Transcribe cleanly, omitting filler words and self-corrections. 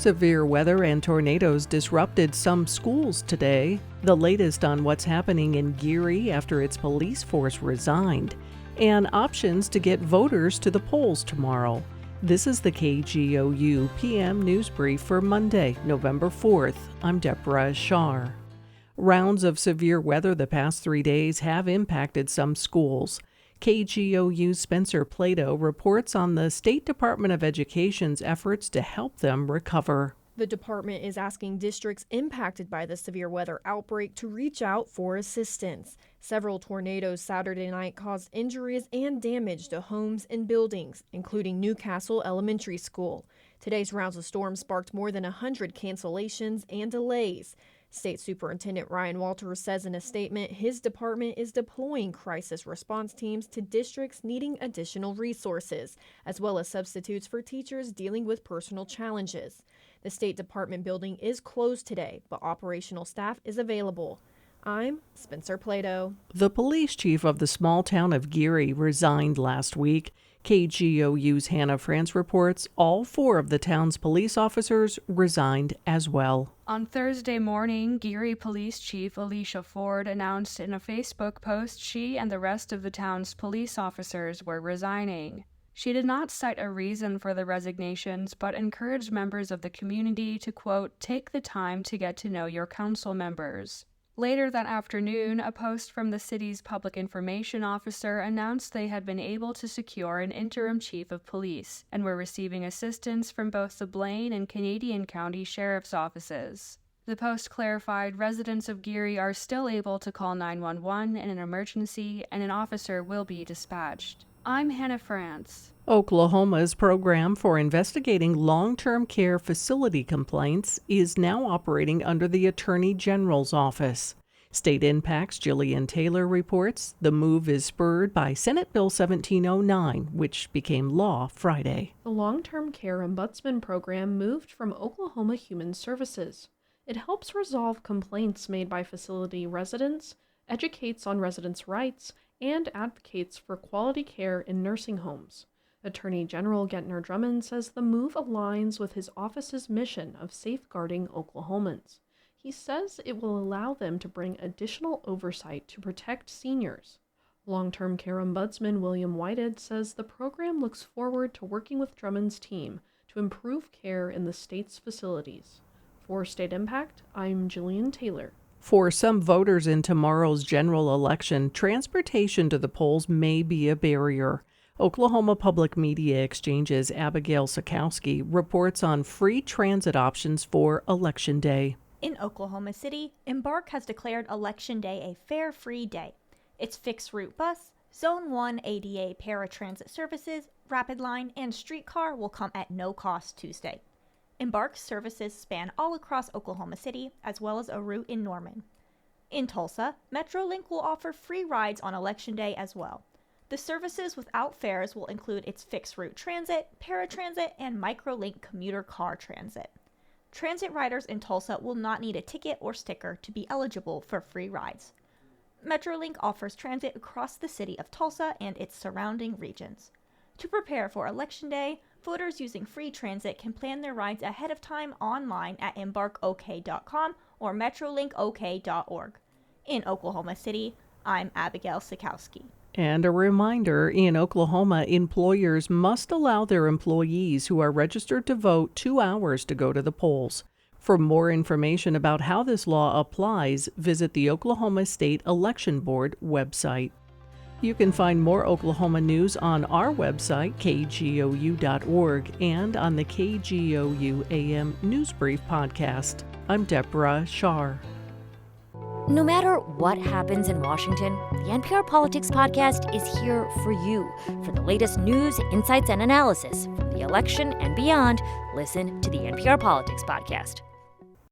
Severe weather and tornadoes disrupted some schools today. The latest on what's happening in Geary after its police force resigned, and options to get voters to the polls tomorrow. This is the KGOU PM News Brief for Monday, November 4th. I'm Deborah Shar. Rounds of severe weather the past 3 days have impacted some schools. KGOU's Spencer Plato reports on the State Department of Education's efforts to help them recover. The department is asking districts impacted by the severe weather outbreak to reach out for assistance. Several tornadoes Saturday night caused injuries and damage to homes and buildings, including Newcastle Elementary School. Today's rounds of storms sparked more than 100 cancellations and delays. State Superintendent Ryan Walters says in a statement his department is deploying crisis response teams to districts needing additional resources, as well as substitutes for teachers dealing with personal challenges. The State Department building is closed today, but operational staff is available. I'm Spencer Plato. The police chief of the small town of Geary resigned last week. KGOU's Hannah France reports all 4 of the town's police officers resigned as well. On Thursday morning, Geary Police Chief Alicia Ford announced in a Facebook post she and the rest of the town's police officers were resigning. She did not cite a reason for the resignations, but encouraged members of the community to, quote, take the time to get to know your council members. Later that afternoon, a post from the city's public information officer announced they had been able to secure an interim chief of police and were receiving assistance from both the Blaine and Canadian County Sheriff's offices. The post clarified residents of Geary are still able to call 911 in an emergency, and an officer will be dispatched. I'm Hannah France. Oklahoma's program for investigating long-term care facility complaints is now operating under the Attorney General's office. State Impact's Jillian Taylor reports the move is spurred by Senate Bill 1709, which became law Friday. The Long-Term Care Ombudsman program moved from Oklahoma Human Services. It helps resolve complaints made by facility residents, educates on residents' rights, and advocates for quality care in nursing homes. Attorney General Gentner Drummond says the move aligns with his office's mission of safeguarding Oklahomans. He says it will allow them to bring additional oversight to protect seniors. Long-term care ombudsman William Whitehead says the program looks forward to working with Drummond's team to improve care in the state's facilities. For State Impact, I'm Jillian Taylor. For some voters in tomorrow's general election, transportation to the polls may be a barrier. Oklahoma Public Media Exchange's Abigail Sikowski reports on free transit options for Election Day. In Oklahoma City, Embark has declared Election Day a fare-free day. Its fixed-route bus, Zone 1 ADA paratransit services, Rapid Line, and streetcar will come at no cost Tuesday. Embark's services span all across Oklahoma City, as well as a route in Norman. In Tulsa, MetroLink will offer free rides on Election Day as well. The services without fares will include its fixed-route transit, paratransit, and MicroLink commuter car transit. Transit riders in Tulsa will not need a ticket or sticker to be eligible for free rides. MetroLink offers transit across the city of Tulsa and its surrounding regions. To prepare for Election Day, voters using free transit can plan their rides ahead of time online at embarkok.com or metrolinkok.org. In Oklahoma City, I'm Abigail Sikowski. And a reminder, in Oklahoma, employers must allow their employees who are registered to vote 2 hours to go to the polls. For more information about how this law applies, visit the Oklahoma State Election Board website. You can find more Oklahoma news on our website, kgou.org, and on the KGOU AM NewsBrief podcast. I'm Deborah Shar. No matter what happens in Washington, the NPR Politics Podcast is here for you. For the latest news, insights, and analysis from the election and beyond, listen to the NPR Politics Podcast.